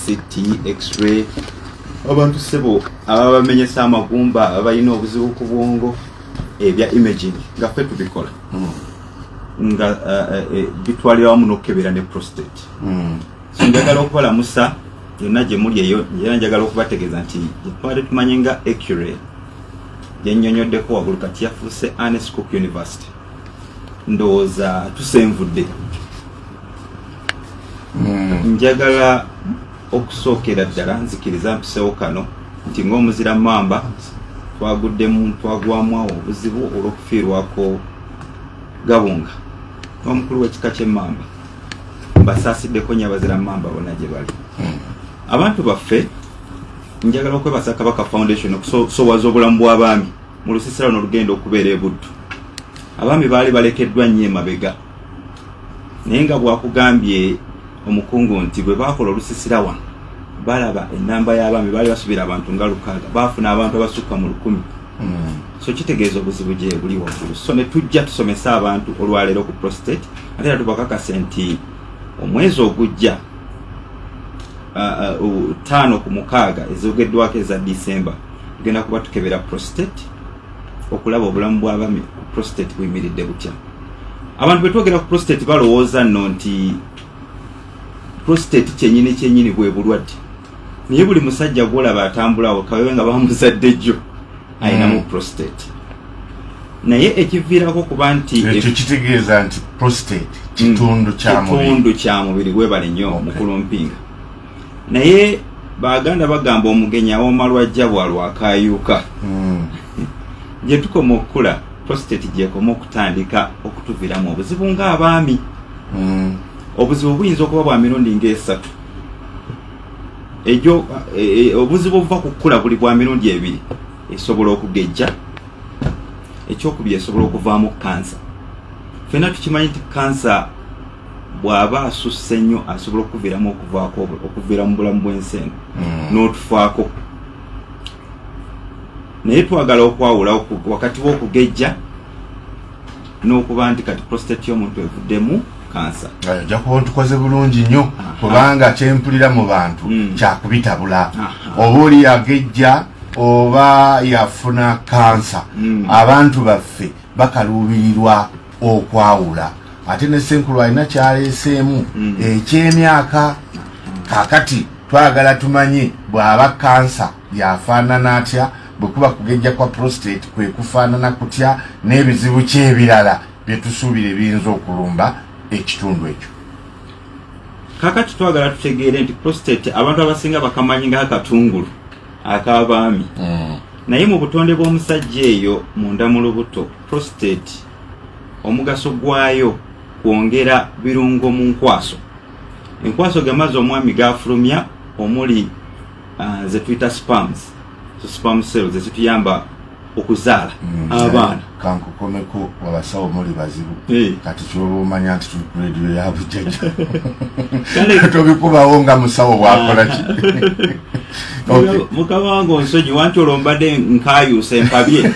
CT, X-ray. Abantu sebo ababa bamenyesa amagumba abayina obuzibu ku bwongo ebya imaging nga ffe tubikola nga bitwalira wamu n'okukebera ne prostate. So njagala okukola musa yonna gye muli eyo njagala okubategeeza nti twali tumanye nga X-ray gyennyonnyoddeko waggulu kati yafuuse Ernest Cook University. Ndowooza tusenvudde. Njagala okusookera ddala nzikiriza mpisewo kano nti ng'omuzira mamba twaguddemu twagwamu awo obuzibu olw'okufiirwako Gabunga n'omukulu w'ekika ky'emmamba. Mbasaasideko nyabazira mamba bonna gye bali. Abantu baffe njagala okwebasa Kabaka Foundation okusowaza obulamu bw'abaami mu lusiisira luno olugenda okubeera e Buddu. Abaami baali balekeddwa nnyo emabega, naye nga bwakugambye omukungu nti bwe baakola olusiisira wano balaba ennamba y'abaami baali basubira abantu nga 600 baafuna abantu abasukka mu 1,000. So kitegeeza obuzibu gye buli waggulu. So ne tujja tusomesa abantu olwaleero ku prostate ate era tubakakase nti omwezi ogujja 5 ku 6 ezogeddwako eza December tugenda kuba tukebera prostate okulaba obulamu bw'abaami ku prostate buyimiridde butya. Abantu bwe twogera ku prostate balowooza nno nti prostate kyennyini bwe bulwadde, naye buli musajja gw'olaba atambulawo kawewe nga bamuzadde jjo ayinamu prostate. Naye ekiviirako kuba nti ekyo kitegeeza nti prostate kitundu kya mubiri gwebale nnyo mukulu mpinga. Naye Baganda bagamba omugenyi awomalwajja bwalwakayuuka. Gye tukoma okukula prostate gyekoma okutandika okutuviramu obuzibu ng'abaami. Obuzibu buyinza okuba bwa mirundi nga 3. Ejo obuzibu obuva ku kukula buli bwa mirundi 2 esobola okugejja. Ekyokubiri esobola okuvaamu kansa. Ffenna tukimanyi nti kansa bw'aba asusse nnyo asobola okuviiramu okuviira mu bulamu bw'ensi eno n'otufaako. Naye twagala okwawula wakati w'okugejja n'okuba nti kati prostate y'omuntu evuddemu kansa. Ojja kuba ntukoze bulungi nnyo kubanga kyempulira mu bantu kyakubitabula. Oba oli yagejja oba yafuna kansa, abantu baffe bakaluubirirwa okwawula. Ate ne Ssenkulu alina kyaleeseemu eky'emyaka kakati twagala tumanye bw'aba kansa yafaanana atya, bwe kuba kugejja kwa prostate kwe kufaanana kutya, n'ebizibu ky'ebirala bye tusuubira ebiyinza okulumba ekitundu ekyo. Kakati twagala tutegeere nti prostate abantu abasinga bakamanyi ng'akatungulu ak'abaami. Naye mu butonde bw'omusajja eyo munda mu lubuto prostate omugaso gwayo kwongera birungo mu nkwaso. Enkwaso gamaze omwami gafulumya omuli ze tuyita sperms. So sperm cells ezituyamba okuzaala abaana. Kankukomeko wabasawo muli bazibu. Kati kyoba omanya nti tuli ku radio ya bujjajja. Tobikubawo nga musawo bwakola ki. Mukawango nsonyi wanti olombadde nkayuusa empabye.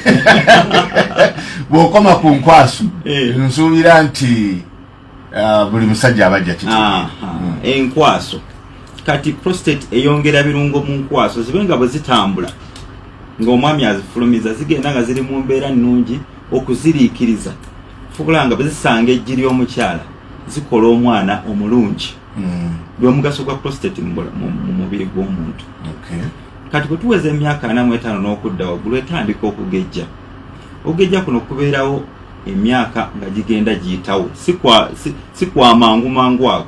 Bw'okoma ku nkwaso nsuubira nti buli musajja abajja kiti. Enkwaso kati prostate eyongera birungo mu nkwaso zibe nga bwe zitambula ng'omwami azifulumiza zigenda nga ziri mu mbeera nnungi okuziriikiriza fukulanga bwe zisanga eggi ly'omukyala zikola omwana omulungi. Gwe mugaso gwa prostate mu mubiri gw'omuntu. Kati bwe tuweza emyaka 45 n'okudda waggulu etandika okugejja. Okugejja kuno kubeerawo emyaka nga gigenda giyitawo, si kwa mangu ago.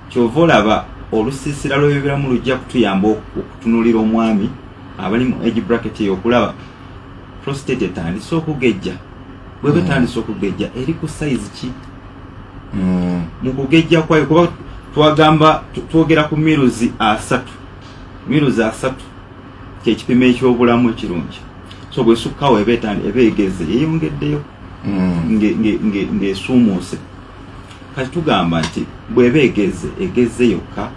Kyova olaba olusiisira lw'ebibiramu lujja kutuyamba okutunulira omwami abali mu age bracket eyokulaba prostate etandise okugejja. Bwe betandise okugejja eri ku size ki mu kugejja kwayo, kuba twogera ku miruzi 3. Miruzi 3 kyekipimo eky'obulamu ekirungi. So bwe sukkawo ebeegeze yeyongeddeyo ng'esuumuuse. Kati tugamba nti bw'ebeegeze egeze yokka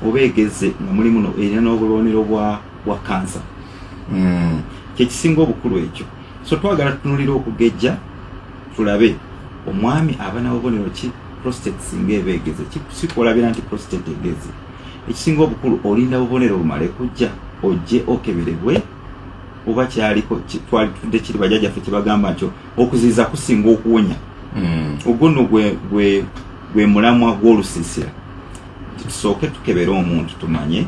oba egeze nga mulimu erina n'obubonero bwa kansa. Kyekisinga obukulu ekyo. So twagala tutunulira okugejja tulabe omwami aba n'obubonero ki prostate singa ebeegeze. Sikwolabira nti prostate egeze. ekisinga obukulu olinda bubonero bumale kujja ojje okeberebwe oba kyaliko twali tudde kiri bajjajjaffe kibagamba nti okuziiza kusinga okuwonya. Ogwo nno gwe mulamwa gw'olusiisira. Tusooke tukebere omuntu tumanye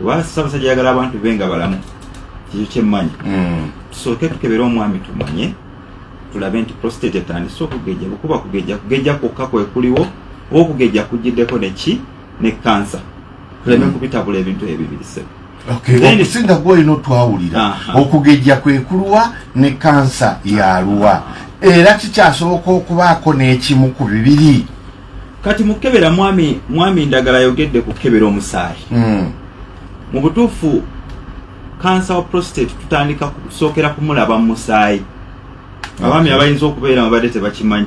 oba Ssaabasajja ayagala abantu be nga balamu kikyo kyemmanyi. Tusooke tukebere omwami tumanye tulabe nti prostate etandise okugejja. Bwekuba kugejja kwokka kwe kuliwo oba okugejja kujiddeko ne kansa. Tuleme kubitabula ebintu ebibiri ssebo. Okusinga gwolina otwawulira okugejja kwe kuluwa ne kansa yaluwa era kikyasoboka okubaako n'ekimu ku bibiri. Kati mukebera mwami ndagala yogedde kukebera omusaayi. Mu butuufu kansa wa prostate tutandika kusookera kumulaba mu musaayi. Abaami abayinza okubeera mabadde tebakimanyi.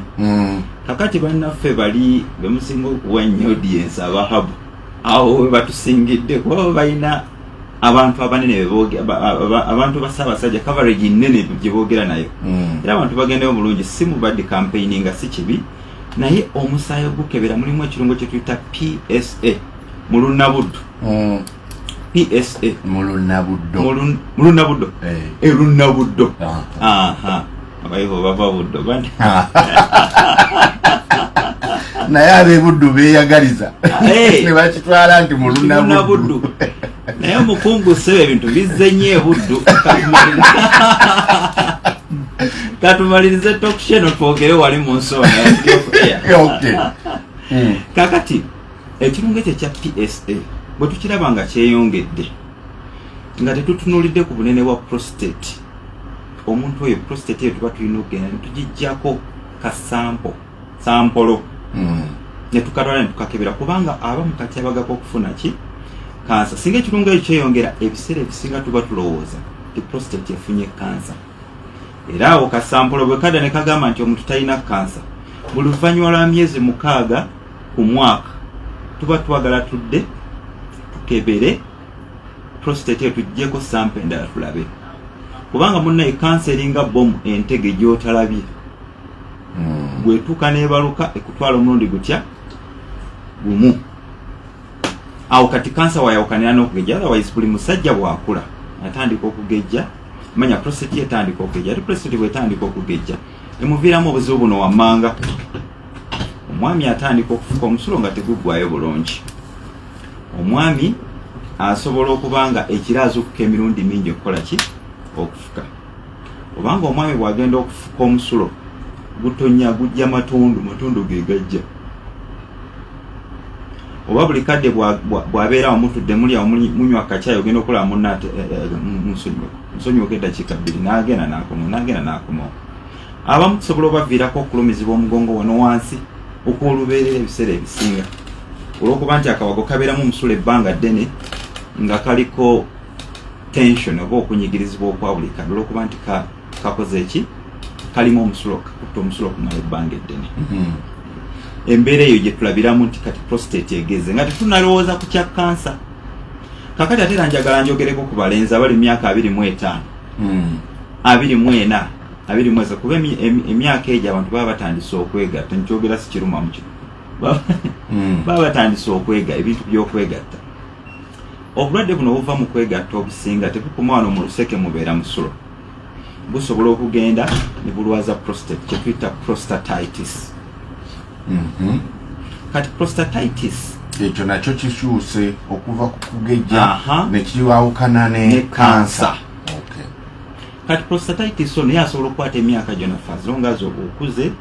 Kakati bannaffe bali bemusinga okuwa nnyo audience abahabu awo we batusingidde kuba balina abantu abanene abantu ba Ssaabasajja coverage nnene gye boogera nayo. Era abantu bagendeyo bulungi si mu bad campaigning nga si kibi naye omusaayi ogukebera mulimu ekirungo kye tuyita PSA mu lunnabuddu. PSA mu lunnabuddo erunnabuddo. Abayivu bava buddo bani naye ab'ebuddu beeyagaliza ne bakitwala nti mu lunnabuddu. Naye omukungu ssebe ebintu bizze nnyo ebuddu. Katumalirize toksheno twogere wali mu nsonga. Kakati ekirungo ekyo ekya PSA bwe tukiraba nga kyeyongedde nga tetutunulidde ku bunene bwa prostate, omuntu oyo prostate eyo tuba tulina okugenda ne tugijjako sampolo ne tukatwala ne tukakebera kubanga abamu kati abagako okufuna ki kansa. Singa ekirungo ekyo kyeyongera ebiseera ebisinga tuba tulowooza ti prostate efunye kansa. Era awo kasampolo bwe kadda ne kagamba nti omuntu talina kansa, buli luvannyuma lwa myezi 6 ku mwaka tuba twagala tudde tukebere prostate eyo tuggyeko sample endala tulabe kubanga munnaye kansa eringa bomu entege gy'otalabye. Bwetuuka n'ebaluka ekutwala omulundi gutya gumu. Awo kati kansa wayawukanira n'okugejja. Otherwise buli musajja bw'akula atandika okugejja manya prostate etandika okugejja. Ate prostate bw'etandika okugejja emuviiramu obuzibu buno wammanga. Omwami atandika okufuka omusulo nga teguggwayo bulungi. Omwami asobola okuba nga ekiraazi okuka emirundi mingi okukola ki okufuka. Obanga omwami bw'agenda okufuka omusulo gutonya gujja matundu ge gajja. Oba buli kadde bw'abeera omutudde muli awo munywa kacaayi ogenda okola munnaate nsonyiwako eddakiika 2 n'agenda n'akomawo. Abamu tusobola obaviirako okulumizibwa omugongo wano wansi okw'olubeerera ebiseera ebisinga olw'okuba nti akawago kabeeramu omusulo ebbanga ddene nga kaliko tension oba okunyigirizibwa okwa buli kadde olw'okuba nti kakoze eki kalimu omusulo kakutte omusulo okumala ebbanga eddene. Embeera eyo gye tulabiramu nti kati prostate egeze nga tetunalowooza ku kya kansa. Kakati ate era njagala njogereko ku balenzi abali myaka 25 24 23 kuba emyaka egyo abantu baba batandise okwegatta. Nkyogera si kiruma mu kino baba batandise okwega ebintu by'okwegatta. Obulwadde buno buva mu kwegatta obusinga tebukoma wano mu luseke mubeera musulo. Busobola okugenda ne bulwaza prostate kye tuyita prostatitis. Kati prostatitis ekyo nakyo kikyuse okuva ku kugejja ne kiwawukana ne kansa. Kati prostatitis ono yasobola okukwata emyaka gyonna as long as okuze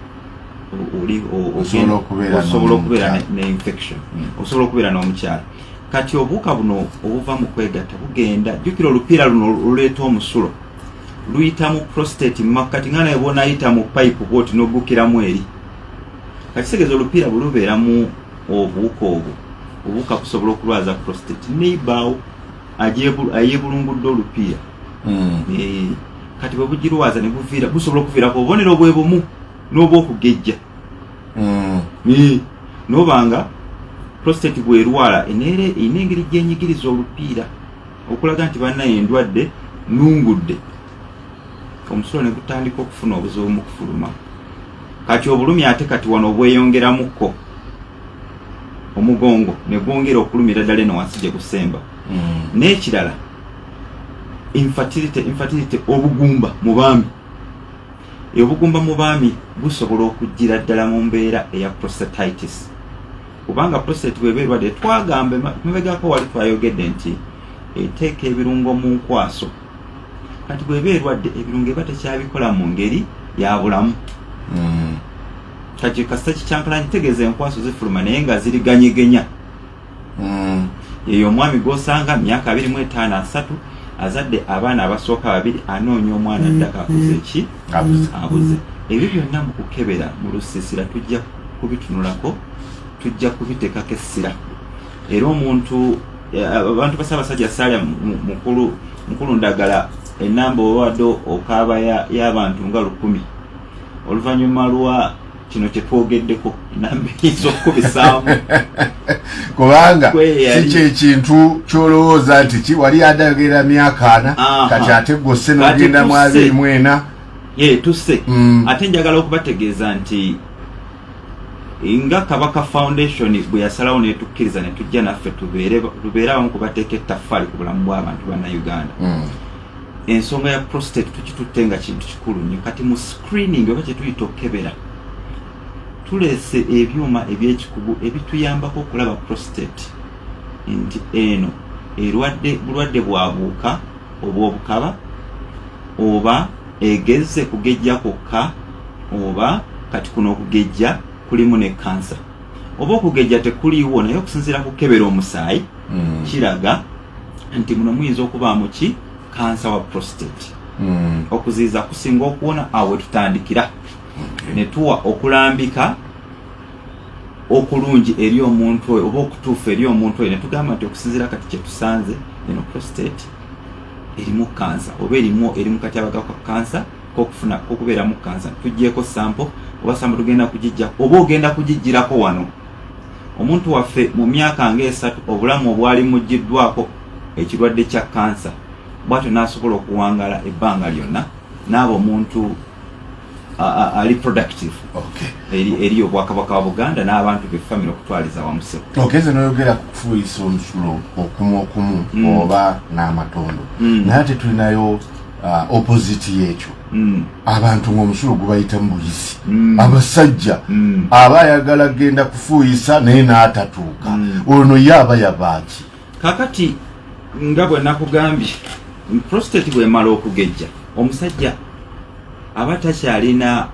osobola okubeera ne infection osobola okubeera n'omukyala. Kati obuwuka buno obuva mu kwegatta bugenda jjukira olupiira luno oluleeta omusulo luyita mu prostate makati nga naye bw'onayita mu pipe bw'oti n'oggukiramu eri. Kati kitegeeza olupiira bwe lubeeramu obuwuka obwo obuwuka busobola okulwaza prostate neibaawo ayeebulungudde olupiira. Kati bwe bugirwaza ne busobola okuviirako obubonero bwe bumu n'obwokugejja. N'obanga prostate bw'erwala eyina engeri gy'enyigiriza olupiira okulaga nti bannaye endwadde nungudde. Omusulo ne gutandika okufuna obuzibu mu kufuluma. Kati obulumi ate kati wano obweyongeramukko. omugongo ne gwongera okulumira ddala eno wansi gye gusemba. N'ekirala infertility obugumba mu baami. Obugumba mu baami busobola okujjira ddala mu mbeera eya prostatitis. Kubanga prostate bwebeerwadde twagambe mabegako wali twayogedde nti eteeka ebirungo mu nkwaso. Kati bwebeerwadde ebirungo eba tekyabikola mu ngeri ya bulamu. Kati kasita kikyankala ntegeeza enkwaso zifuluma naye nga ziriganyegenya. Eyo omwami gw'osanga myaka 25-3 azadde abaana abasooka 2 anoonya omwana addaka akuze ki abuze. Ebyo byonna mu kukebera mu lusiisira tujja kubitunulako, tujja kubiteekako essira. Era omuntu abantu Bassaabasajja Ssaala mukulu Ndagala ennamba owadde okaaba y'abantu nga 1000 oluvannyuma lwa kino kyetwogeddeko ennamba ez'okubisaamu. Kubanga si ekintu kyolowooza nti wali adagera myaka 4 kati ate gose n'ogenda mu 24. Tusse ate njagala okubategeeza nti nga Kabaka Foundation bwe yasalawo netukkiriza ne tujja naffe tubeere abamu kubateeka ettaffaali ku bulamu bw'abantu Bannayuganda. Ensonga ya prostate tukitutte nga kintu kikulu nnyo. Kati mu screening oba kye tuyita okukebera tuleese ebyuma eby'ekikugu ebituyambako okulaba prostate nti eno bulwadde bwabuuka oba obukaba oba egezze kugejja kwokka oba kati kuno okugejja kulimu ne kansa oba okugejja tekuliiwo naye okusinziira ku kukebera omusaayi kiraga nti muno muyinza okubaamu ki kansa wa prostate. Okuziiza kusinga okuwona awo tutandikira ne tuwa okulambika okulungi eri omuntu oyo oba okutuufu eri omuntu oyo ne tugamba nti okusinziira kati kye tusanze eno prostate erimu kansa oba erimu katyabaga ka kansa kokubeeramu kansa tuggyeko sample oba sample tugenda kugijja oba ogenda kugijjirako wano. Omuntu waffe mu myaka nga3 obulamu obwali muggiddwako ekirwadde kya kansa bwatyo n'asobola okuwangala ebbanga lyonna n'aba omuntu ali productive eri obwakabaka wa Buganda n'abantu be family okutwaliza wamuseko. Ogeze n'oyogera ku kufuuyisa omusulo okumu oba n'amatondo naye ate tulinayo opposite y'ekyo. Abantu ng'omusulo gubayita mu buyisi. Abasajja aba ayagala genda kufuuyisa naye n'atatuuka ono ye aba yabaaki. Kakati nga bwe nakugambye prostate bw'emala okugejja omusajja aba takyalina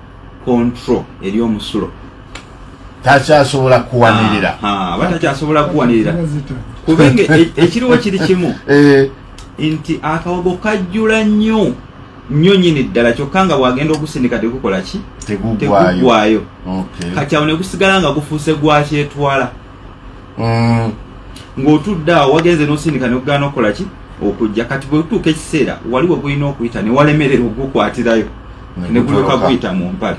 control eri omusulo, takyasobola kuwanirira. Aba takyasobola kuwanirira kubanga ekiriwo kiri kimu nti akawogo kajjula nnyo nyini ddala kyokka nga bwagenda ogusindika tekukola ki tegugwayo. Kati awo ne gusigala nga gufuuse gwakyetwala ng'otudde awo wagenze n'osindika ne gugaana okukola ki okujja. Kati bwe tutuuka ekiseera waliwo gulina okuyita ne walemerera ogukwatirayo ne gulyoka guyita mu mpale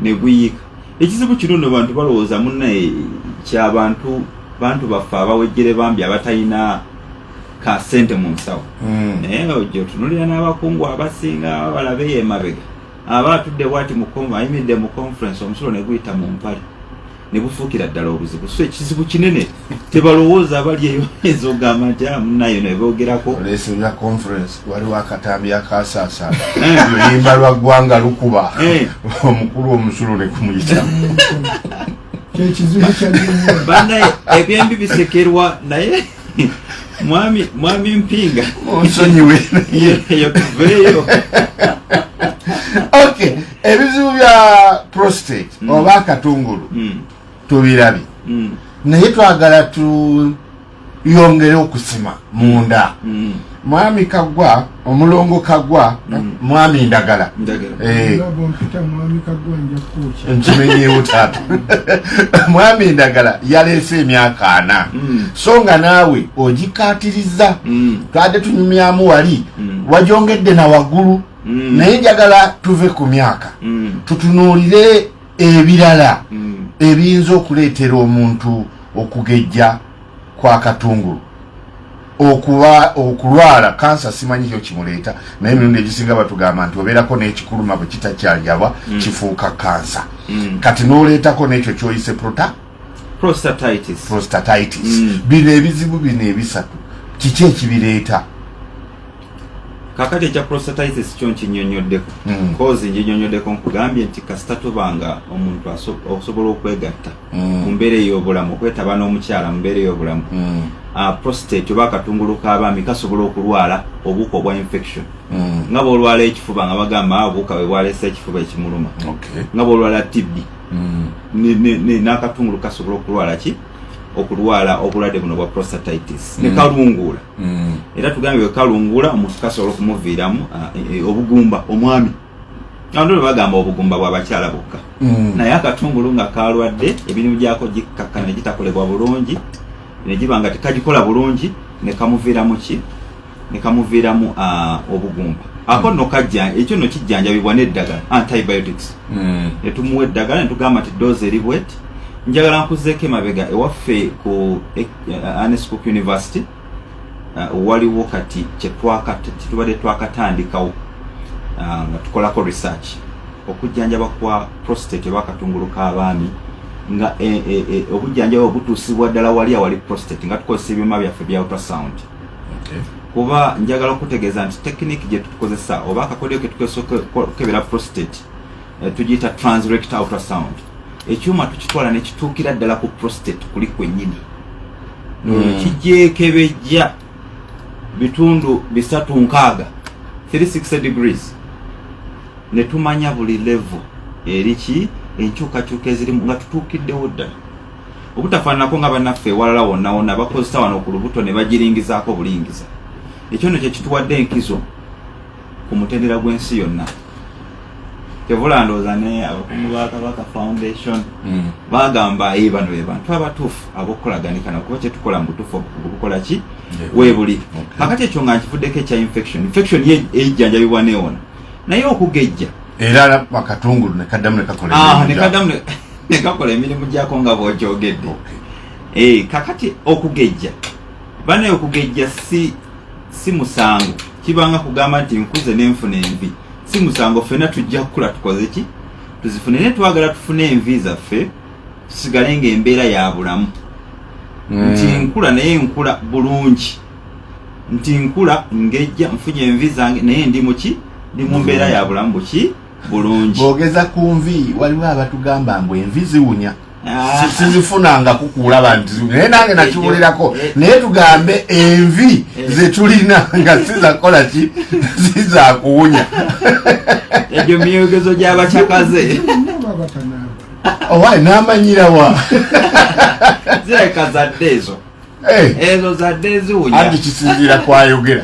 ne guyiika. Ekizibu kino nno bantu balowooza munnaye ky'abantu baffe abawejjere bambi abatalina ka ssente mu nsawo. Naye ojja otunulira n'abakungu abasinga balabe emabega aba atudde bwati ayimiridde mu conference omusulo ne guyita mu mpale ne bufuukira ddala obuzibu. So ekizibu kinene tebalowooza abali eyo ezogamba nti munnayo ne boogerako olese ya conference waliwo akatambi akasaasa oluyimba lwa ggwanga lukuba omukulu omusulo ne kumuyita ekizibu kyalimu bannaye ebyembi bisekerwa naye mwami Mpinga onsonyiwe eyo tuveeyo. Okay, ebizibu bya prostate oba akatungulu tubirabye naye twagala tuyongere okusima munda. Mwami Kaggwa omulongo Kaggwa mwami Ndagala nkimenyeewo taata mwami Ndagala yaleese emyaka 4 so nga naawe ogikaatiriza twadde tunyumyamu wali wajongedde na waggulu naye njagala tuve ku myaka tutunuulire ebirala ebiyinza okuleetera omuntu okugejja kwa katungulu okulwala kansa. Simanyi kyo kimuleeta naye emirundi egisinga batugamba nti obeerako n'ekikuluma bwe kitakyalyabwa kifuuka kansa. Kati n'oleetako n'ekyo kyoyise Prostatitis. Bino ebizibu bino ebisatu kiki ekibireeta? Kakati ekya prostatitis kyo nkinyonyoddeko. Cause nkinyonyoddeko nkugambye nti kasita tubanga omuntu osobola okwegatta mu mbeera ey'obulamu, okwetaba n'omukyala mu mbeera ey'obulamu, prostate oba akatungulu k'abaami kasobola okulwala obuwuka obwa infection. Nga bw'olwala ekifuba nga bagamba obuwuka bwe bwaleese ekifuba ekimuluma. Nga bw'olwala TB n'akatungulu kasobola okulwala ki? Okulwala obulwadde buno bwa prostatitis. Ne kalungula. Era tugambye kalungula omuntu kasobola okumuviiramu obugumba omwami. Ando bagamba obugumba bw'abakyala bokka. Naye akatungulu nga kalwadde ebintu byako gikakkana gitakolebwa bulungi, ne giba nga tekagikola bulungi, ne kamuviiramu ki? Ne kamuviiramu obugumba. Ako no kajja ekyo no kijjanjabibwa n'eddagala antibiotics. Ne tumuwa eddagala ne tugamba nti dose eri bweti. Njagala nkuzeeko emabega ewaffe ku Ernest Cook University waliwo kati tubadde twakatandikawo nga tukolako research okujjanjaba kwa prostate oba akatungulu k'abaami nga obujjanjaba obutuusibwa ddala wali awali prostate nga tukozesa ebyuma byaffe bya ultrasound. Kuba njagala okutegeeza nti tekiniki gye tukozesa oba akakodyo ke tukozesa okukebera prostate tugiyita transrectal ultrasound. Ekyuma tukitwala ne kituukira ddala ku prostate kuli kwennyini. Kijjeekebejja bitundu 360 360 degrees. Ne tumanya buli level eriki enkyukakyuka ezirimu nga tutuukiddewo ddala. Obutafaananako nga bannaffe ewalala wonna wonna bakozesa wano ku lubuto ne bagiringizaako bulingiza. Ekyo nno kye kituwadde enkizo ku mutendera gw'ensi yonna. Kevula ndooza ne abakumu ba Kabaka Foundation bagamba bano be bantu abatuufu ab'okukolaganikana kuba kye tukola mu butuufu obukola ki weebuli. Kakati ekyo nga nkifuddeko ekya infection eyijjanjabibwa neewona naye okugejja era akatungulu ne kaddamu ne kakola emirimu gyako nga bw'okyogedde. Kakati okugejja banaye okugejja si musango, kibanga kugamba nti nkuze n'enfuna envi. Si musango ffenna tujja kukula tukoze ki? Tuzifune ne twagala tufune envi zaffe tusigale ng'embeera ya bulamu. Nti nkula naye nkula bulungi. Nti nkula ngejja nfunye envi zange naye ndi mu ki? Ndi mu mbeera ya bulamu buki? Bulungi. Bwogeza ku nvi waliwo abatugamba mbu envi ziwunya. Sizifunanga kukulaba nti naye nange nakiwulirako naye tugambe envi zetulina nga sizakola ki ziza kuwunya. Egyo myogezo gy'abakyakaze owaye n'amanyira wa zireka zadde ezo ezo zadde eziwunya anti kisinziira kwayogera.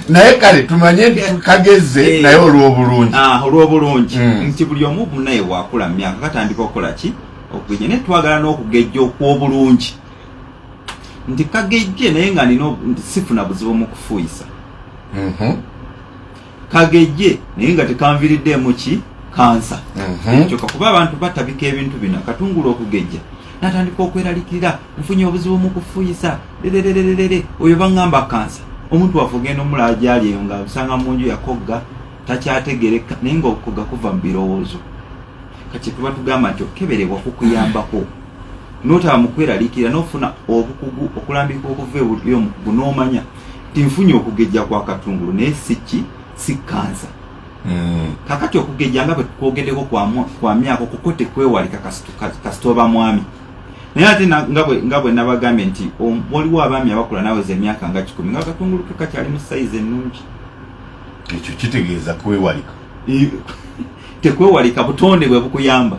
Naye kale tumanye kageze naye olw'obulungi. Olw'obulungi nti buli omu naye bwakula mu myaka katandika okukola ki? Okugejja naye twagala n'okugejja okw'obulungi. Nti kagejje naye nga nina sifuna buzibu mu kufuuyisa. Kagejje naye nga tekanviiriddemu ki? Kansa. Kyokka kuba abantu batabika ebintu bino katungula okugejja natandika okweralikirira nfunye obuzibu mu kufuuyisa oyo baŋŋamba kansa. Omuntu wafugenda omulala gyali eyo nga usanga mu nju yakogga takyategereka naye ng'okugga kuva mu birowoozo. Kati tuba tugamba nti okeberebwa kukuyambako n'otaba mu kweraliikirira n'ofuna obukugu okulambika okuva eyo omukugu n'omanya nti nfunye okugejja kwa katungulu naye si kansa. Kakati okugejja nga bwe tukwogeddeko kwa myaka kuko tekwewalika kasita oba mwami. Naye ate nga bwe nabagambye nti waliwo abaami abakula naweza emyaka nga 10 nga katungulu ke kakyali mu sayizi ennungi. Ekyo kitegeeza kwewalika. Tekwewalika butonde bwe bukuyamba.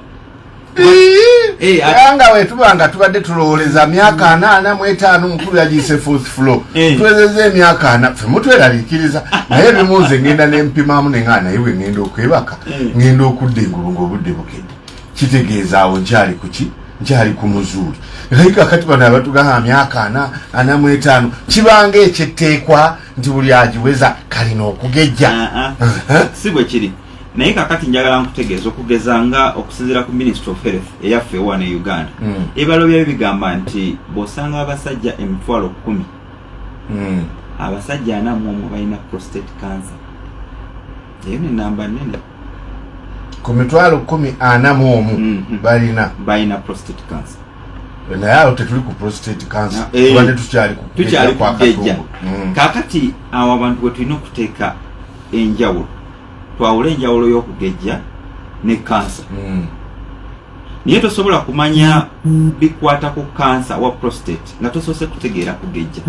Anga wetubanga tubadde tulowooleza myaka 45 mukulu yagiise 4th floor. Tuwezezza emyaka 4 ffe mutweraliikiriza naye ebimuuze ngenda n'empimamu ne nga naye bwe ngenda okwebaka ngenda okudda engulu ng'obudde bukedde. Kitegeeza awo nkyali ku ki? Nkyali ku muzuuli. Naye kakati bano abatugamba myaka 45 kibanga ekyetteekwa nti buli agiweza kalina okugejja. Si bwe kiri. Naye kakati njagala nkutegeeza okugeza nga okusinziira ku Ministry of Health eyaffe wana e Uganda. Ebibalo byabyo bigamba nti bw'osanga abasajja 10,000 abasajja 41 balina prostate cancer. Eyo ne namba nnene. ku mitwalo 41 balina prostate cancer. naye awo tetuli ku prostate cancer tubadde tukyali kwa kugejja. Kakati awo abantu bwe tulina okuteeka enjawulo, twawula enjawulo y'okugejja ne cancer. Niye tosobola kumanya bikwata ku cancer wa prostate nga tosoose kutegeera kugejja.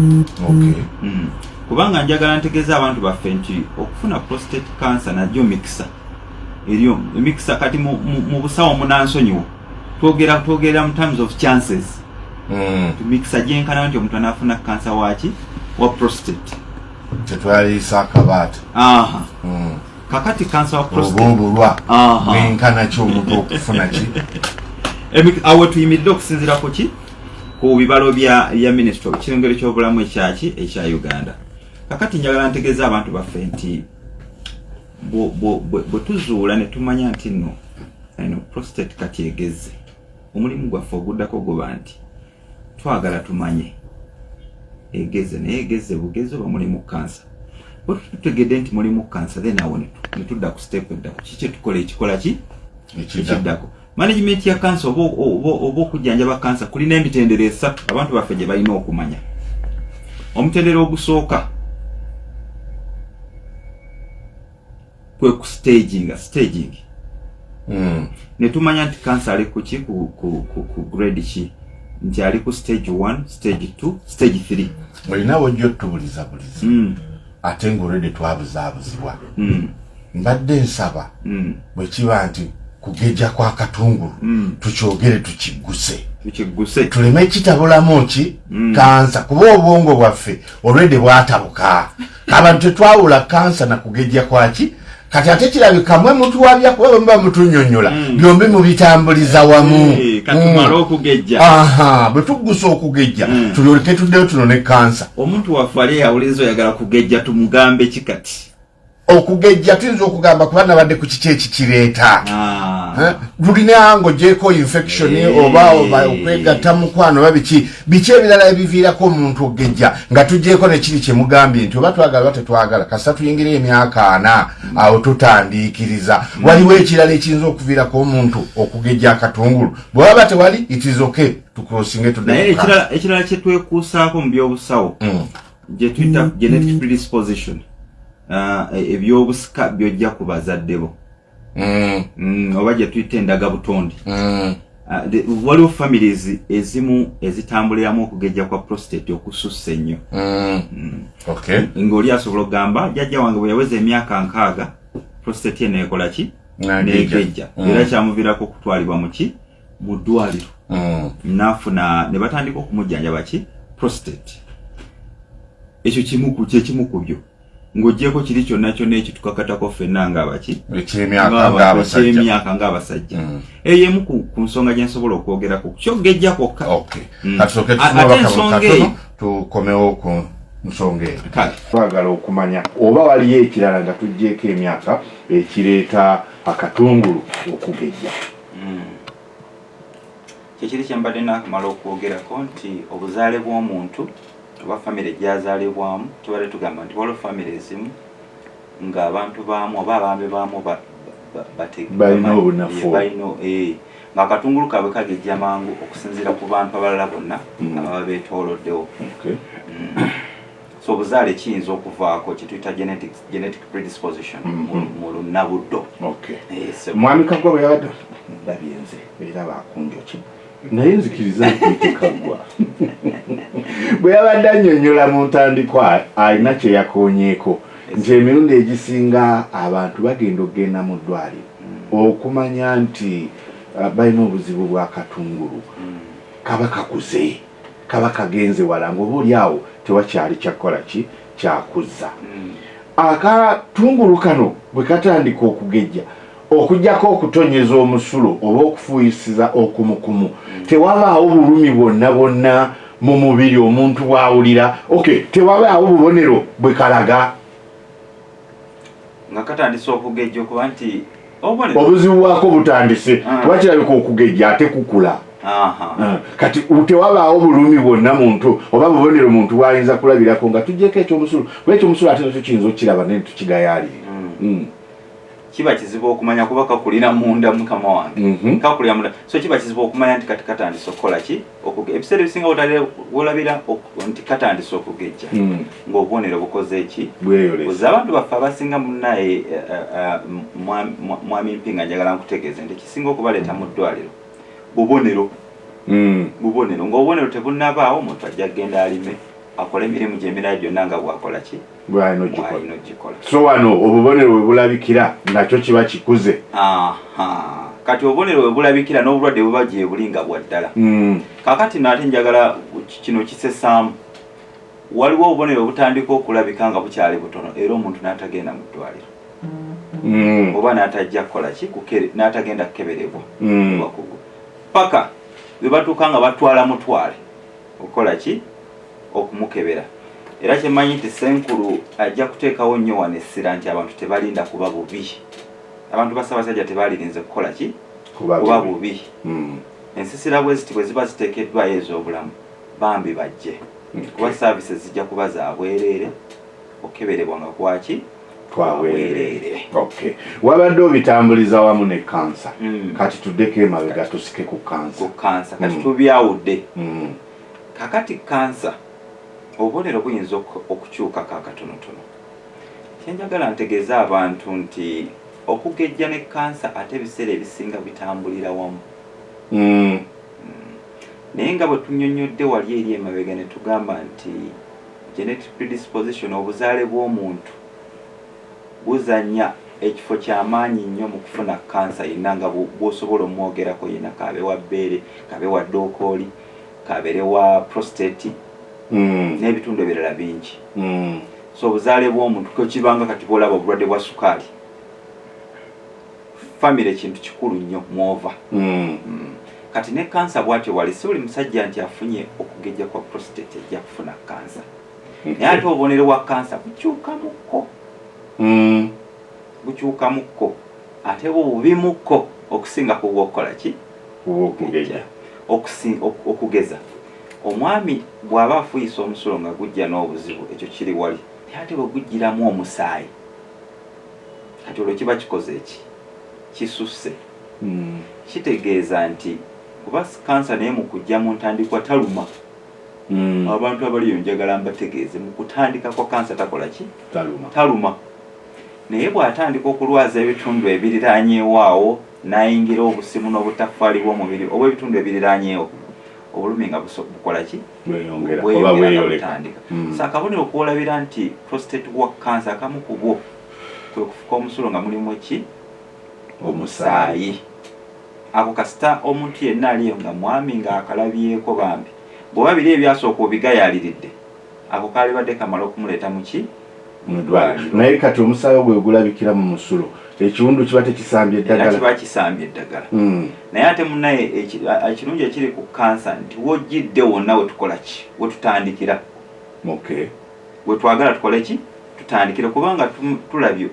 Kubanga njagala ntegeeza abantu baffe nti okufuna prostate cancer najjo mikisa eriyo mikisa kati mu busawo munansonyiwo twogera mu terms of chances. Mikisa gyenkana nti omuntu anafuna cancer wa prostate tetwaliisa akabaata. Kakati cancer wa prostate obulwa bwenkana ki omuntu okufuna ki awo tuyimiridde okusinziira ku ki ku bibalo bya ministry ekirengero ky'obulamu ekya Uganda. Kakati njagala ntegeeza abantu baffe nti bwe tuzuula ne tumanya nti nno prostate kati egezze, omulimu gwaffe oguddako guba nti twagala tumanye egezze naye egezze bugezi oba mulimu kansa. Bwe tutegedde nti mulimu kansa then awo ne tudda ku step eddako kiki tukola ekikola ki ekiddako. Management ya kansa oba okujjanjaba kansa kulina emitendera esatu abantu baffe gye balina okumanya. Omutendera ogusooka kwe ku staging. Ne tumanya nti kansa ali ku ki ku grade ki nti ali ku stage 1, stage 2, stage 3. olinawo ojja tubuliza ate ng'olwedde twabuzaabuzibwa. Mbadde nsaba bwe kiba nti kugejja kwa katungulu tukyogere tukigguse tuleme kitabulamu ki kansa kuba obwongo bwaffe olwedde bwatabuka. Abantu tetwawula kansa na kugejja kwaki kati ate kirabika mutuwabya kuba mba mutunyonyola byombi mubitambuliza wamu. Katumala okugejja bwe tuggusa okugejja tulyoke tuddeyo tunone kansa. Omuntu waffe ali yawuliza oyagala kugejja tumugambe kikati okugejja tuyinza okugamba kuba nabadde ku kiki ekikireeta. Tulina ng'ogyeko infection oba okwegatta mukwano oba biki ebirala ebiviirako omuntu okugejja nga tugyeko ne kiri kye mugambye nti oba twagala oba tetwagala kasita tuyingira emyaka 4 awo tutandiikiriza. Waliwo ekirala ekiyinza okuviirako omuntu okugejja akatungulu bwe waba tewali it is okay tucrossinge naye ekirala kye twekuusaako mu by'obusawo gye tuyita genetic predisposition. Ebyobusika byojja ku bazadde bo oba gye tuyita endaga butondi. Waliwo families ezimu ezitambuliramu okugejja kwa prostate okusussa ennyo. Ng'oli asobola okugamba jjajja wange bwe yaweza emyaka 6 prostate ye neekola ki neegejja era kyamuviirako okutwalibwa mu ddwaliro n'afuna ne batandika okumujjanjaba ki prostate. Ekyo kimu ku byo ng'ogyeko kiri kyonna ekitukakatako ffenna ng'abaki eky'emyaka ng'abasajja. Eyo emu ku nsonga gye nsobola okwogerako kyogejja kwokka. Ate ensonga eyo tukomewo ku nsonga eyo. Twagala okumanya oba waliyo ekirala nga tuggyeko emyaka ekireeta akatungulu okugejja. Kyekiri kye mbadde naakumala okwogerako nti obuzaale bw'omuntu oba famire gyazaalibwamu tubadde tugamba nti waliwo famire ezimu ng'abantu baamu oba abambe baamu balina obunafu ng'akatungulu kaabwe kagejja mangu okusinziira ku bantu abalala bonna ababa beetooloddewo. So obuzaale kiyinza okuvaako kyetuyita genetic predisposition mu lunnabuddo. Mwami Kaggwa bwe yabadde ndabyenze era bakunjoki naye nzikiriza kuyitekaggwa bwe yabadde annyonnyola mu ntandikwa alina kye yakoonyeeko nti emirundi egisinga abantu bagenda mu ddwaliro okumanya nti balina obuzibu bwa katungulu kaba kakuze kaba kagenze wala ng'oba oli awo tewakyali kyakola ki kyakuzza. Akatungulu kano bwe katandika okugejja okujjako okutonyeza omusulo oba okufuuyisiza okumukumu tewabaawo bulumi bwonna mu mubiri omuntu bw'awulira tewabaawo bubonero bwe kalaga nga katandise okugejja okuba nti obuzibu bwako butandise tewakirabika okugejja ate kukula. Kati tewabaawo bulumi bwonna muntu oba bubonero muntu bw'ayinza kulabirako nga tuggyeko ekyomusulo kuba ekyomusulo ate nakyo kiyinza okukiraba naye tukigayaalire. kiba kizibu okumanya kuba kakulira munda mukama wange kakulira munda so kiba kizibu okumanya nti kati katandise okukola ki ebiseera ebisinga olabira nti katandise okugejja ng'obubonero bukoze eki oza abantu baffe abasinga munnaye mwami Mpinga njagala nkutegeeze nti ekisinga okubaleeta mu ddwaliro bubonero ng'obubonero tebunnabaawo omuntu ajja kgenda alime akole emirimu gy'emirala gyonna nga bwakola ki bwalina ogikola so wano obubonero bwe bulabikira nakyo kiba kikuze kati obubonero bwe bulabikira n'obulwadde buba gye buli nga bwa ddala kaakati nate njagala kino kisesaamu waliwo obubonero butandika okulabika nga bukyali butono era omuntu n'atagenda mu ddwaliro oba n'atajja kukola ki n'atagenda kukeberebwa bakugu paka bwe batuuka nga batwala mutwale okukola ki okumukebera era kyemanyi nti Senkulu ajja kuteekawo nnyo wano essira nti abantu tebalinda kuba bubi abantu ba Ssaabasajja tebalirinze kukola ki kuba bubi ensisira bwe ziti bwe ziba ziteekeddwayo ez'obulamu bambi bajje kuba saavisi zijja kuba za bwereere okeberebwa nga kwaki twabwereere wabadde obitambuliza wamu ne kansa kati tuddeko emabega tusike ku kansa kati tubyawudde kakati kansa obubonero buyinza okukyuka kakatonotono kyenjagala ntegeeza abantu nti okugejja ne kansa ate ebiseera ebisinga bitambulira wamu naye nga bwe tunnyonnyodde wali eri emabega ne tugamba nti genetic predisposition obuzaale bw'omuntu buzanya ekifo ky'amaanyi nnyo mu kufuna kansa yenna nga bw'osobola omwogerako yenna kaabe wa bbeere kaabe wa ddookooli kabeere wa prostate n'ebitundu ebirala bingi so obuzaale bw'omuntu kokibanga kati bwolaba obulwadde bwa sukaali famire kintu kikulu nnyo mwova kati ne kansa bwatyo wali si buli musajja nti afunye okugejja kwa prostate ejja kufuna kansa naye ate obubonero bwa kansa bukyukamukko ate bubimukko okusinga ku bw'okukola ki okugeza omwami bw'aba afuyisa omusulo nga gujja n'obuzibu ekyo kiri wali ate bwe gujjiramu omusaayi kati olwo kiba kikoze eki kisusse kitegeeza nti kuba kansa naye mu kujja mu ntandikwa taluma abantu abaliyo njagala mbategeeze mu kutandika kwa kansa takola ki taluma naye bw'atandika okulwaza ebitundu ebiriraanyeewo awo n'ayingira obusimu n'obutafaali bw'omubiri oba ebitundu ebiriraanyeewo obulumi nga bukola ki bweyongera so akabonero okwolabira nti prostate wa kansa akamu ku bwo kwe kufuka omusulo nga mulimu eki omusaayi ako kasita omuntu yenna aliyo nga mwami nga akalabyeko bambi bw'oba biri ebyasooka obigayaliridde ako kalibadde kamala okumuleeta mu ki mudwaliro naye kati omusaayi bwe gulabikira mu musulo ekiwundu kiba tekisambye eddagala kiba kisambye eddagala naye ate munnaye ekirungi ekiri ku kansa nti wojjidde wonna we tukola ki we tutandikira we twagala tukole ki tutandikire kubanga tulabye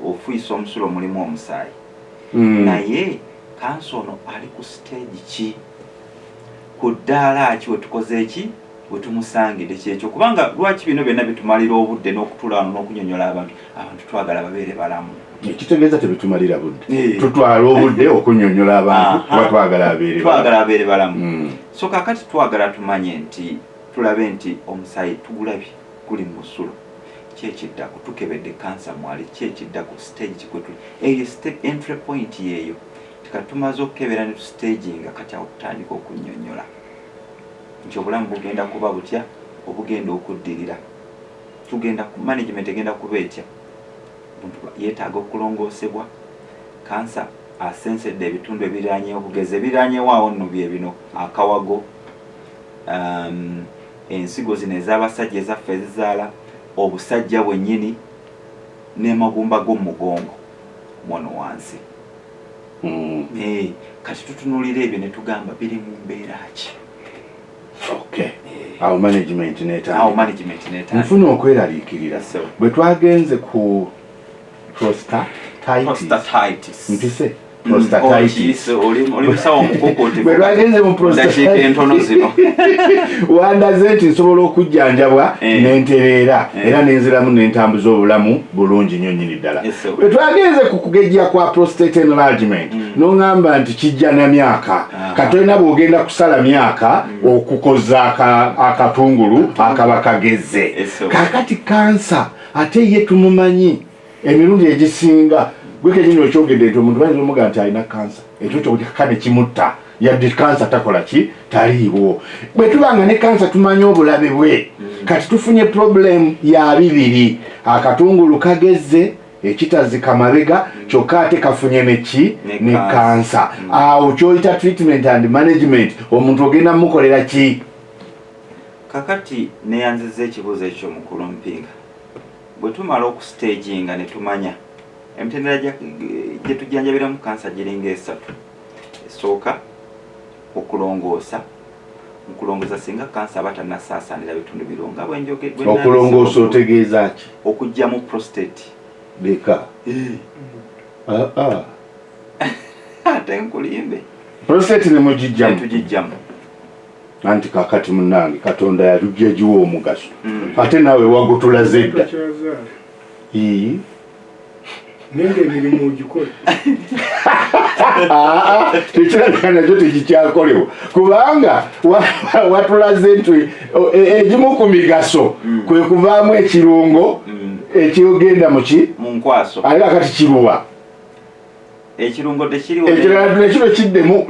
ofuyisa omusulo omulimu omusaayi naye kansa ono ali ku stage ki ku ddaala ki we tukoze eki we tumusangidde kyekyo kubanga lwaki bino byonna bitumalira obudde n'okutulaano n'okunyonyola abantu twagala babeere balamu ekitegeeza tebitumalira budde tutwala obudde okunyonyola abantu kuba twagala abeere balamu so kakati twagala tumanye nti tulabe nti omusaayi tugulabye guli mu musulo kyekiddaku tukebedde kansa mwali kyekiddaku stage kikwetuli eyo entry point yeeyo tikati tumaze okukebera ne tustaginga kati awo tutandika okunyonyola nti obulamu bugenda kuba butya obugenda okuddirira tugenda ku management egenda kuba etya omuntu yeetaaga okulongoosebwa kansa asensedde ebitundu ebiriraanyeewo okugeza ebiriraanyeewo awo nno bye bino akawago ensigo zino ez'abasajja ezaffe ezizaala obusajja bwennyini n'emagumba g'omugongo mwono wansi kati tutunuulira ebyo ne tugamba biri mu mbeera ki awo management nfuna okweraliikirira bwe twagenze ku prostatitis mpise prostatitis oli musawo mukokoti bwe lwagenze mu prostatitis entono zino wandaze nti nsobola okujjanjabwa n'entereera era n'enziramu n'entambuza obulamu bulungi nnyo nnyini ddala bwe twagenze ku kugejja kwa prostate enlargement n'oŋŋamba nti kijja na myaka katolina bw'ogenda kusala myaka okukoza akatungulu akaba kagezze kakati kansa ate ye tumumanyi emirundi egisinga gwe kenyini okyogedde nti omuntu bayinza omuga nti alina kansa ekyo kyokane kimutta yadde kansa takola ki taliiwo bwe tubanga ne kansa tumanyi obulabe bwe kati tufunye problem ya bibiri akatungulu kagezze ekitazika mabega kyokka ate kafunye neki ne kansa awo kyoyita treatment and management omuntu ogenda mukolera ki kakati neyanziza ekibuuzo ekyo mukulu mpinga bwe tumala okustaginga ne tumanya emitendera gye tujjanjabiramu kansa giringa esatu esooka okulongoosa mukulongoosa singa kansa aba tannasaasaanira bitundu birunga bwenjogedde okulongoosa otegeeza ki okugyamu prostate leka ate nkulimbe prostate ne mugijjamu tugijjamu anti kakati munnange katonda yalugya giwa omugaso ate naawe wagutulaze edda nenge emirimu ogikola tekirabika nakyo tekikyakolewo kubanga watulaze nti egimu ku migaso kwe kuvaamu ekirungo ekyogenda muki mu nkwaso ate kakati kiruwa ekirungo tekiriwo ekirala nekino kiddemu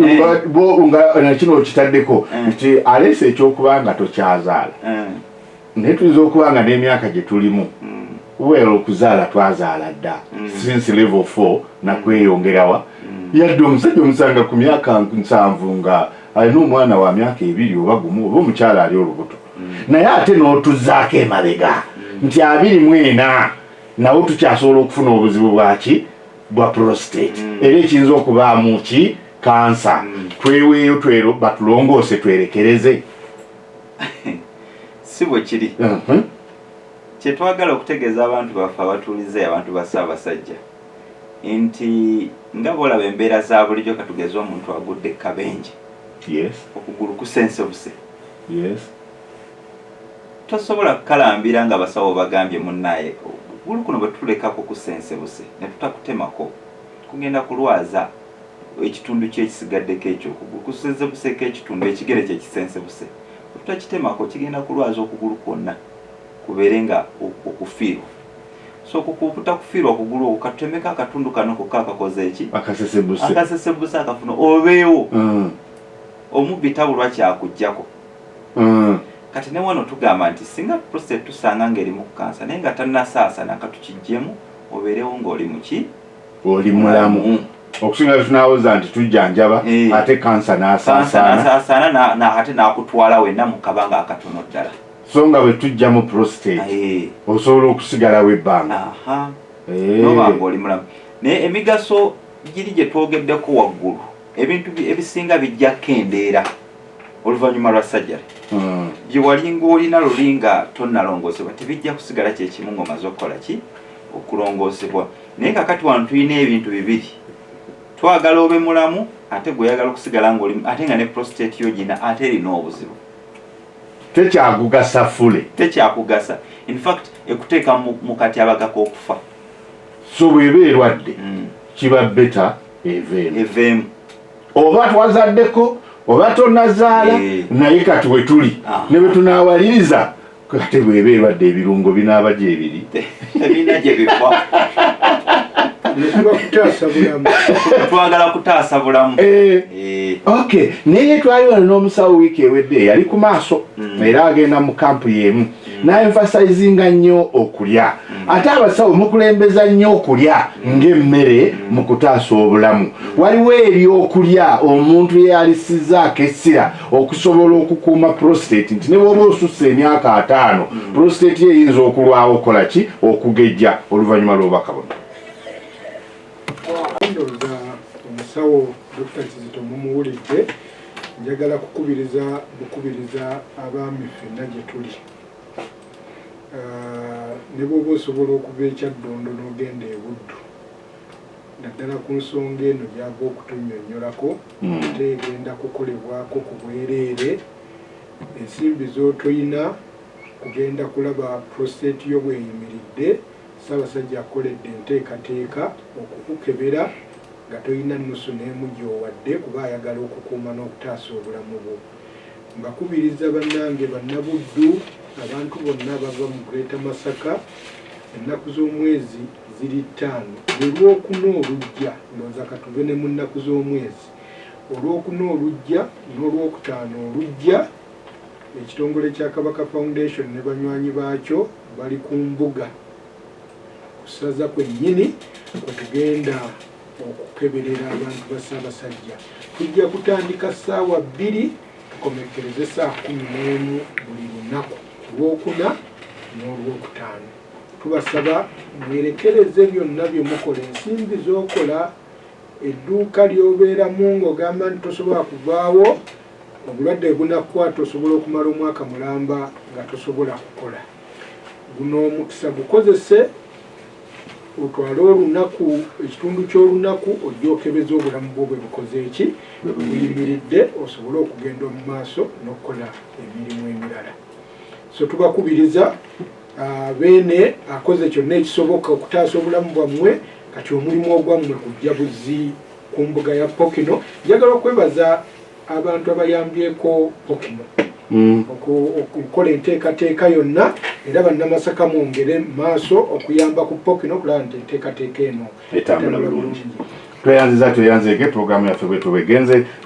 nga nakino okitaddeko nti aleesa ekyokubanga tokyazaala naye tuyinza okubanga n'emyaka gye tulimu well okuzaala twazaala dda since level 4 nakweyongerawa yadde omusajja omusanga ku myaka 7 nga alina omwana wa myaka 2 oba gumu oba omukyala ali olubuto naye ate n'otuzaako emabega nti 24 nawo tukyasobola okufuna obuzibu bwaki bwa prostate era ekiyinza okubaamu ki kansa tweweeyo twero batulongoose twerekereze si bwe kiri kyetwagala okutegeeza abantu baffe abatuulize abantu ba Ssaabasajja nti nga bolaba embeera za bulijjo katugeze omuntu agudde kabenje okugulu kusense buse tosobola kukalambira nga basawo bagambye munnaye gulu kuno bwe tulekako kusense buse ne tutakutemako kugenda kulwaza ekitundu kyekisigaddeko ekyo okugulu kusense buse k'ekitundu ekigere kyekisense buse tutakitemako kigenda kulwaza okugulu kwonna kubeere nga okufiirwa so kutakufiirwa okugulu okwo katutemeko akatundu kano kokka akakoze eki akasesebuse akafuna obeewo omubbi tabulwa kyakuggyako kati ne wano tugamba nti singa prostate tusanga ng'erimu ku kansa naye nga tannasaasana katukiggyemu obeerewo ng'oli muki oli mulamu okusinga tunaawoza nti tujjanjaba ate kansa n'asaasaana ate n'akutwala wenna mu kabanga akatono ddala so nga bwe tujja mu prostate osobola okusigalawo ebbanga noba ng'oli mulamu naye emigaso giri gye twogeddeko waggulu ebintu ebisinga bijja kendeera oluvannyuma lwa sajjale bye wali ng'olina luli nga tonnalongoosebwa tebijja kusigala kyekimu ng'omaze okukola ki okulongoosebwa naye kakati wano tulina ebintu bibiri twagala obe mulamu ate gweyagala okusigala ng'oli ate nga ne prostate yo gina ate erina obuzibu tekyakugasa fule tekyakugasa in fact ekuteeka mu katyabaga k'okufa so bw'eba erwadde kiba beta eveemu oba twazaddeko oba tonazaala naye kati we tuli ne bwe tunaawaliriza kate bw'eba erwadde ebirungo binaaba gyebiri ebina gye bifa twagala kutaasa bulamu okay naye twali wano n'omusawo wiiki ewedde yali ku maaso era agenda mu kampu y'emu n'emfasizinga nnyo okulya ate abasawo mukulembeza nnyo okulya ng'emmere mu kutaasa obulamu waliwo ebyokulya omuntu yeyalisizaako essira okusobola okukuuma prostate nti ne bw'oba osusse emyaka 5 prostate ye eyinza okulwawo okola ki okugejja oluvannyuma lw'obubaka buno ndowooza omusawo Dr. Kizito mumuwulidde njagala kukubiriza abaami ffenna gye tuli ne bw'oba osobola okuva ekyaddondo n'ogenda e Buddu naddala ku nsonga eno gyava okutunnyonnyolako ate egenda kukolebwako ku bwereere ensimbi z'otoyina kugenda kulaba prostate yo bweyimiridde Ssaabasajja akoledde enteekateeka okukukebera nga toyina nnusu n'emu gy'owadde kuba ayagala okukuuma n'okutaasa obulamu bwo. Mbakubiriza bannange bannabuddu abantu bonna bava mu Greater Masaka ennaku z'omwezi ziri 5 olwokuna olujja ndowooza katuve ne mu nnaku z'omwezi olwokuna olujja n'olwokutaano olujja ekitongole kya Kabaka Foundation ne banywanyi baakyo bali ku mbuga kusaza kwennyini kwetugenda okukeberera abantu ba Ssaabasajja. Tujja kutandika ssaawa 2 tukomekereze saa 11 buli lunaku olwokuna n'olwokutaano. Tubasaba mwerekereze byonna bye mukola ensimbi z'okola edduuka ly'obeeramu ng'ogamba nti tosobola kuvaawo obulwadde bunakukwata osobola okumala omwaka mulamba nga tosobola kukola. Guno omukisa gukozese otwale olunaku ekitundu ky'olunaku ojja okebeza obulamu bwo bwe bukoze eki buyimiridde osobole okugenda mu maaso n'okukola emirimu emirala. So tubakubiriza beene akoze kyonna ekisoboka okutaasa obulamu bwammwe kati omulimu ogwammwe kujja buzi ku mbuga ya Pokino. Njagala okwebaza abantu abayambyeko Pokino okukola enteekateeka yonna era bannamasaka mwongere maaso okuyamba ku Pokino kulaba nti enteekateeka eno etambula bulungi. Tweyanziza tweyanzeege pulogulaamu yaffe bwe tubegenze